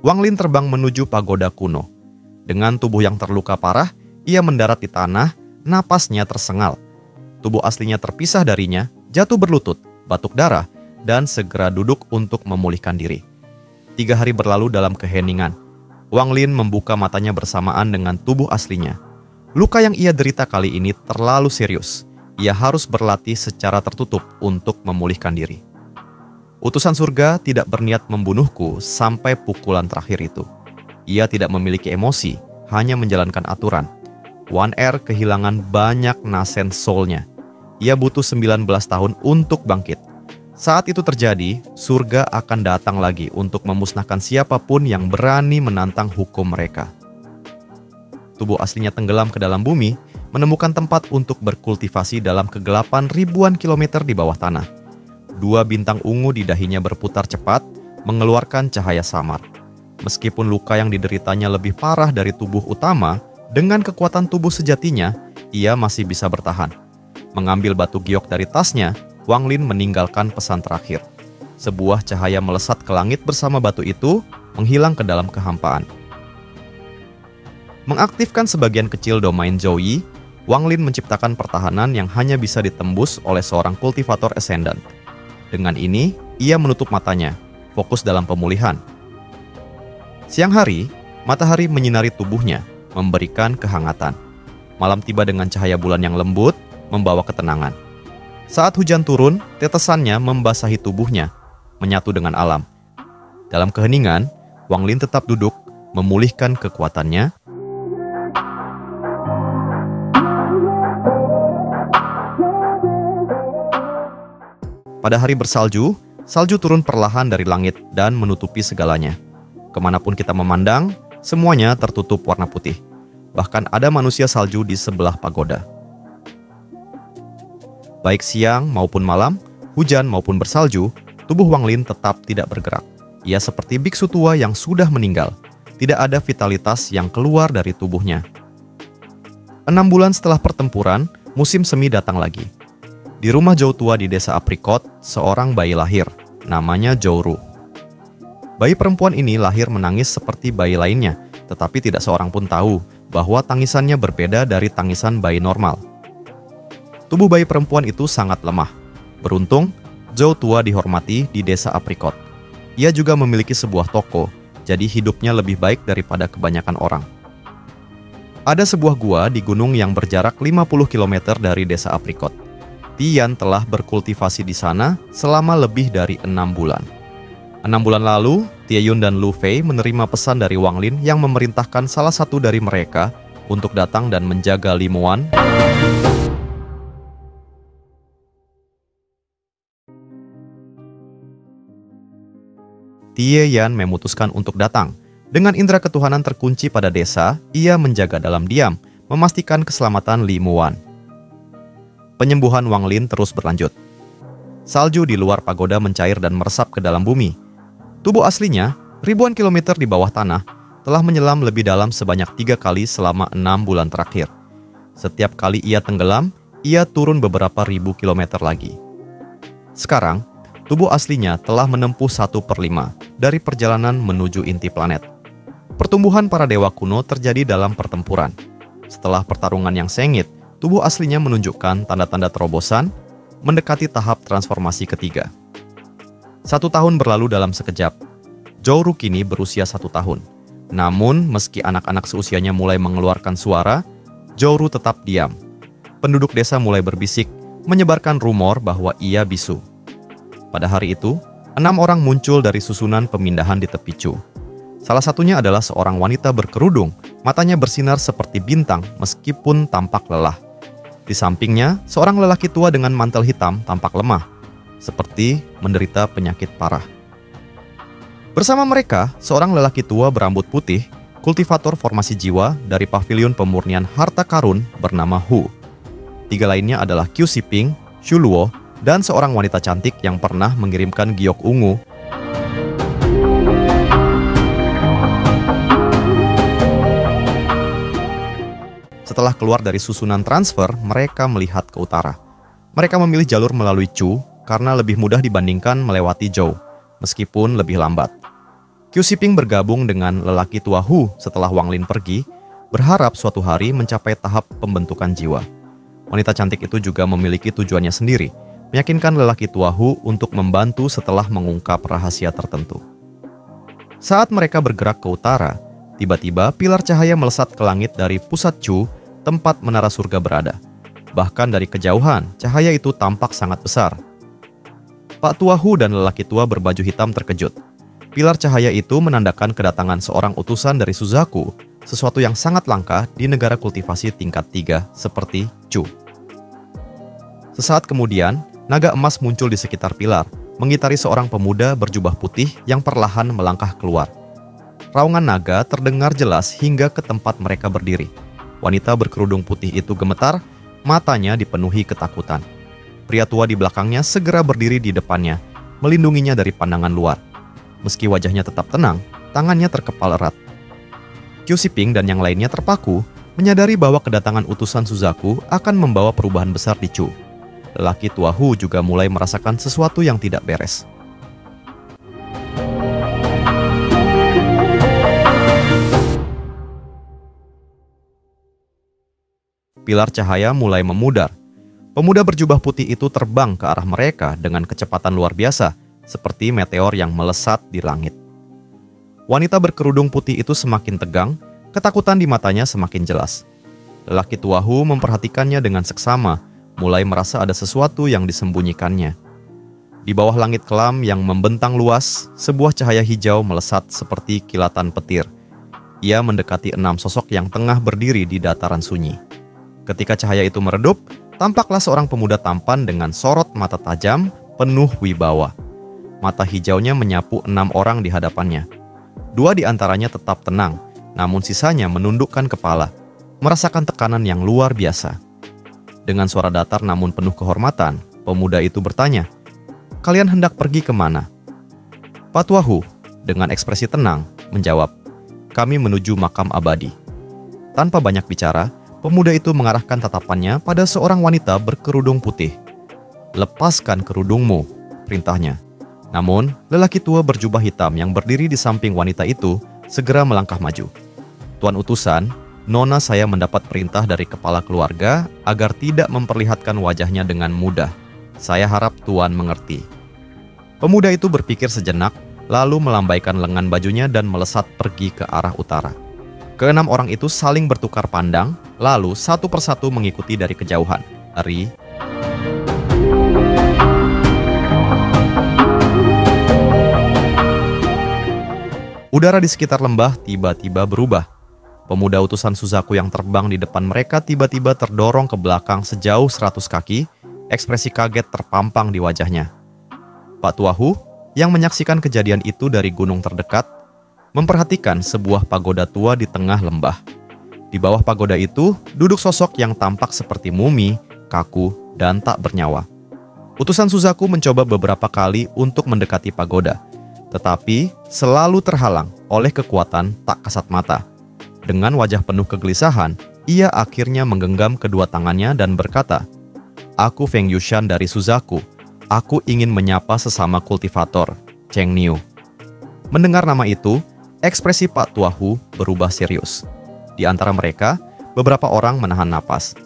Wang Lin terbang menuju pagoda kuno. Dengan tubuh yang terluka parah, ia mendarat di tanah, napasnya tersengal. Tubuh aslinya terpisah darinya, jatuh berlutut, batuk darah, dan segera duduk untuk memulihkan diri. 3 hari berlalu dalam keheningan. Wang Lin membuka matanya bersamaan dengan tubuh aslinya. Luka yang ia derita kali ini terlalu serius. Ia harus berlatih secara tertutup untuk memulihkan diri. Utusan surga tidak berniat membunuhku sampai pukulan terakhir itu. Ia tidak memiliki emosi, hanya menjalankan aturan. One Air kehilangan banyak nasen soul-nya. Ia butuh 19 tahun untuk bangkit. Saat itu terjadi, surga akan datang lagi untuk memusnahkan siapapun yang berani menantang hukum mereka. Tubuh aslinya tenggelam ke dalam bumi, menemukan tempat untuk berkultivasi dalam kegelapan ribuan kilometer di bawah tanah. 2 bintang ungu di dahinya berputar cepat, mengeluarkan cahaya samar. Meskipun luka yang dideritanya lebih parah dari tubuh utama, dengan kekuatan tubuh sejatinya, ia masih bisa bertahan. Mengambil batu giok dari tasnya, Wang Lin meninggalkan pesan terakhir. Sebuah cahaya melesat ke langit bersama batu itu, menghilang ke dalam kehampaan. Mengaktifkan sebagian kecil domain Zhou-Yi, Wang Lin menciptakan pertahanan yang hanya bisa ditembus oleh seorang kultivator ascendant. Dengan ini, ia menutup matanya, fokus dalam pemulihan. Siang hari, matahari menyinari tubuhnya, memberikan kehangatan. Malam tiba dengan cahaya bulan yang lembut, membawa ketenangan. Saat hujan turun, tetesannya membasahi tubuhnya, menyatu dengan alam. Dalam keheningan, Wang Lin tetap duduk, memulihkan kekuatannya. Pada hari bersalju, salju turun perlahan dari langit dan menutupi segalanya. Kemanapun kita memandang, semuanya tertutup warna putih. Bahkan ada manusia salju di sebelah pagoda. Baik siang maupun malam, hujan maupun bersalju, tubuh Wang Lin tetap tidak bergerak. Ia seperti biksu tua yang sudah meninggal. Tidak ada vitalitas yang keluar dari tubuhnya. 6 bulan setelah pertempuran, musim semi datang lagi. Di rumah Zhou tua di desa Apricot, seorang bayi lahir, namanya Zhou Ru. Bayi perempuan ini lahir menangis seperti bayi lainnya, tetapi tidak seorang pun tahu bahwa tangisannya berbeda dari tangisan bayi normal. Tubuh bayi perempuan itu sangat lemah. Beruntung, Zhou tua dihormati di desa Apricot. Ia juga memiliki sebuah toko, jadi hidupnya lebih baik daripada kebanyakan orang. Ada sebuah gua di gunung yang berjarak 50 km dari desa Apricot. Tian telah berkultivasi di sana selama lebih dari 6 bulan. 6 bulan lalu, Tieyun dan Lu Fei menerima pesan dari Wang Lin yang memerintahkan salah satu dari mereka untuk datang dan menjaga Limoan. Tie Yan memutuskan untuk datang. Dengan indera ketuhanan terkunci pada desa, ia menjaga dalam diam, memastikan keselamatan Limoan. Penyembuhan Wang Lin terus berlanjut. Salju di luar pagoda mencair dan meresap ke dalam bumi. Tubuh aslinya, ribuan kilometer di bawah tanah, telah menyelam lebih dalam sebanyak 3 kali selama 6 bulan terakhir. Setiap kali ia tenggelam, ia turun beberapa ribu kilometer lagi. Sekarang, tubuh aslinya telah menempuh 1/5 dari perjalanan menuju inti planet. Pertumbuhan para dewa kuno terjadi dalam pertempuran. Setelah pertarungan yang sengit, tubuh aslinya menunjukkan tanda-tanda terobosan, mendekati tahap transformasi ketiga. 1 tahun berlalu dalam sekejap. Zhou Ru kini berusia 1 tahun. Namun, meski anak-anak seusianya mulai mengeluarkan suara, Zhou Ru tetap diam. Penduduk desa mulai berbisik, menyebarkan rumor bahwa ia bisu. Pada hari itu, 6 orang muncul dari susunan pemindahan di tepi Chu. Salah satunya adalah seorang wanita berkerudung, matanya bersinar seperti bintang meskipun tampak lelah. Di sampingnya, seorang lelaki tua dengan mantel hitam tampak lemah, seperti menderita penyakit parah. Bersama mereka, seorang lelaki tua berambut putih, kultivator formasi jiwa dari pavilion pemurnian harta karun bernama Hu. 3 lainnya adalah Qiu Siping, Xu Luo, dan seorang wanita cantik yang pernah mengirimkan giok ungu. Setelah keluar dari susunan transfer, mereka melihat ke utara. Mereka memilih jalur melalui Chu karena lebih mudah dibandingkan melewati Zhou, meskipun lebih lambat. Qiu Shiping bergabung dengan lelaki tua Hu setelah Wang Lin pergi, berharap suatu hari mencapai tahap pembentukan jiwa. Wanita cantik itu juga memiliki tujuannya sendiri, meyakinkan lelaki tua Hu untuk membantu setelah mengungkap rahasia tertentu. Saat mereka bergerak ke utara, tiba-tiba pilar cahaya melesat ke langit dari pusat Chu, tempat menara surga berada. Bahkan dari kejauhan, cahaya itu tampak sangat besar. Pak tua Hu dan lelaki tua berbaju hitam terkejut. Pilar cahaya itu menandakan kedatangan seorang utusan dari Suzaku, sesuatu yang sangat langka di negara kultivasi tingkat 3 seperti Chu. Sesaat kemudian, naga emas muncul di sekitar pilar, mengitari seorang pemuda berjubah putih yang perlahan melangkah keluar. Raungan naga terdengar jelas hingga ke tempat mereka berdiri. Wanita berkerudung putih itu gemetar, matanya dipenuhi ketakutan. Pria tua di belakangnya segera berdiri di depannya, melindunginya dari pandangan luar. Meski wajahnya tetap tenang, tangannya terkepal erat. Qiu Shiping dan yang lainnya terpaku, menyadari bahwa kedatangan utusan Suzaku akan membawa perubahan besar di Chu. Lelaki tua Hu juga mulai merasakan sesuatu yang tidak beres. Pilar cahaya mulai memudar. Pemuda berjubah putih itu terbang ke arah mereka dengan kecepatan luar biasa, seperti meteor yang melesat di langit. Wanita berkerudung putih itu semakin tegang, ketakutan di matanya semakin jelas. Lelaki tua Hu memperhatikannya dengan seksama, mulai merasa ada sesuatu yang disembunyikannya. Di bawah langit kelam yang membentang luas, sebuah cahaya hijau melesat seperti kilatan petir. Ia mendekati 6 sosok yang tengah berdiri di dataran sunyi. Ketika cahaya itu meredup, tampaklah seorang pemuda tampan dengan sorot mata tajam, penuh wibawa. Mata hijaunya menyapu 6 orang di hadapannya. 2 di antaranya tetap tenang, namun sisanya menundukkan kepala, merasakan tekanan yang luar biasa. Dengan suara datar namun penuh kehormatan, pemuda itu bertanya, "Kalian hendak pergi kemana?" Pak tua Hu, dengan ekspresi tenang, menjawab, "Kami menuju makam abadi." Tanpa banyak bicara, pemuda itu mengarahkan tatapannya pada seorang wanita berkerudung putih. "Lepaskan kerudungmu," perintahnya. Namun, lelaki tua berjubah hitam yang berdiri di samping wanita itu segera melangkah maju. "Tuan utusan, nona saya mendapat perintah dari kepala keluarga agar tidak memperlihatkan wajahnya dengan mudah. Saya harap tuan mengerti." Pemuda itu berpikir sejenak, lalu melambaikan lengan bajunya dan melesat pergi ke arah utara. Keenam orang itu saling bertukar pandang, lalu satu persatu mengikuti dari kejauhan. Udara di sekitar lembah tiba-tiba berubah. Pemuda utusan Suzaku yang terbang di depan mereka tiba-tiba terdorong ke belakang sejauh 100 kaki, ekspresi kaget terpampang di wajahnya. Pak tua Hu, yang menyaksikan kejadian itu dari gunung terdekat, memperhatikan sebuah pagoda tua di tengah lembah. Di bawah pagoda itu, duduk sosok yang tampak seperti mumi, kaku, dan tak bernyawa. Utusan Suzaku mencoba beberapa kali untuk mendekati pagoda, tetapi selalu terhalang oleh kekuatan tak kasat mata. Dengan wajah penuh kegelisahan, ia akhirnya menggenggam kedua tangannya dan berkata, "Aku Feng Yushan dari Suzaku. Aku ingin menyapa sesama kultivator, Cheng Niu." Mendengar nama itu, ekspresi Pak tua Hu berubah serius. Di antara mereka, beberapa orang menahan napas.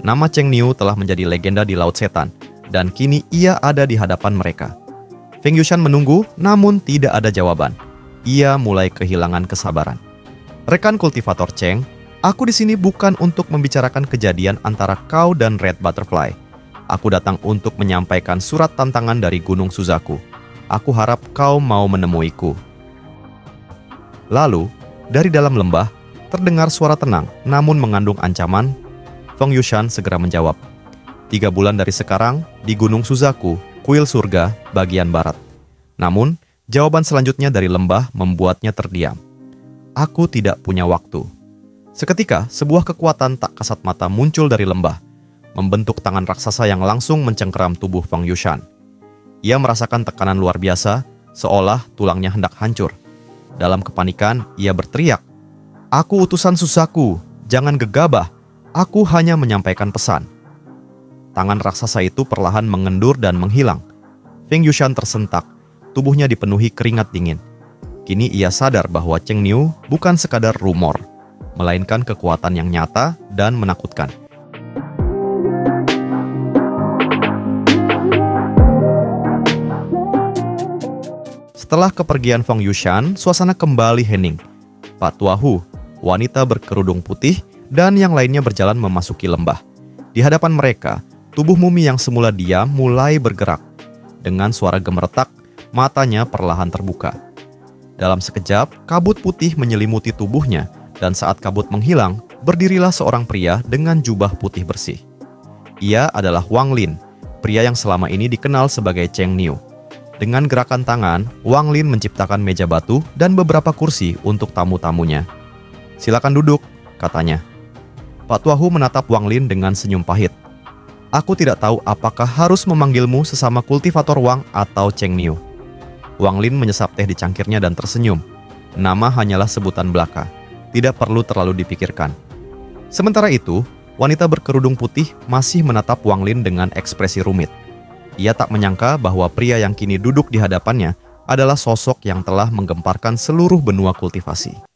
Nama Cheng Niu telah menjadi legenda di Laut Setan, dan kini ia ada di hadapan mereka. Feng Yushan menunggu, namun tidak ada jawaban. Ia mulai kehilangan kesabaran. "Rekan kultivator Cheng, aku di sini bukan untuk membicarakan kejadian antara kau dan Red Butterfly. Aku datang untuk menyampaikan surat tantangan dari Gunung Suzaku. Aku harap kau mau menemuiku." Lalu, dari dalam lembah, terdengar suara tenang namun mengandung ancaman. Feng Yushan segera menjawab, 3 bulan dari sekarang, di Gunung Suzaku, kuil surga bagian barat. Namun, jawaban selanjutnya dari lembah membuatnya terdiam. "Aku tidak punya waktu." Seketika, sebuah kekuatan tak kasat mata muncul dari lembah, membentuk tangan raksasa yang langsung mencengkeram tubuh Feng Yushan. Ia merasakan tekanan luar biasa, seolah tulangnya hendak hancur. Dalam kepanikan, ia berteriak, "Aku utusan Suzaku, jangan gegabah. Aku hanya menyampaikan pesan." Tangan raksasa itu perlahan mengendur dan menghilang. Feng Yushan tersentak, tubuhnya dipenuhi keringat dingin. Kini ia sadar bahwa Cheng Niu bukan sekadar rumor, melainkan kekuatan yang nyata dan menakutkan. Setelah kepergian Feng Yuxian, suasana kembali hening. Pak Tua Hu, wanita berkerudung putih, dan yang lainnya berjalan memasuki lembah. Di hadapan mereka, tubuh mumi yang semula diam mulai bergerak. Dengan suara gemeretak, matanya perlahan terbuka. Dalam sekejap, kabut putih menyelimuti tubuhnya, dan saat kabut menghilang, berdirilah seorang pria dengan jubah putih bersih. Ia adalah Wang Lin, pria yang selama ini dikenal sebagai Cheng Niu. Dengan gerakan tangan, Wang Lin menciptakan meja batu dan beberapa kursi untuk tamu-tamunya. "Silakan duduk," katanya. Pak Tua Hu menatap Wang Lin dengan senyum pahit. "Aku tidak tahu apakah harus memanggilmu sesama kultivator Wang atau Cheng Niu." Wang Lin menyesap teh di cangkirnya dan tersenyum. Nama hanyalah sebutan belaka, tidak perlu terlalu dipikirkan. Sementara itu, wanita berkerudung putih masih menatap Wang Lin dengan ekspresi rumit. Ia tak menyangka bahwa pria yang kini duduk di hadapannya adalah sosok yang telah menggemparkan seluruh benua kultivasi.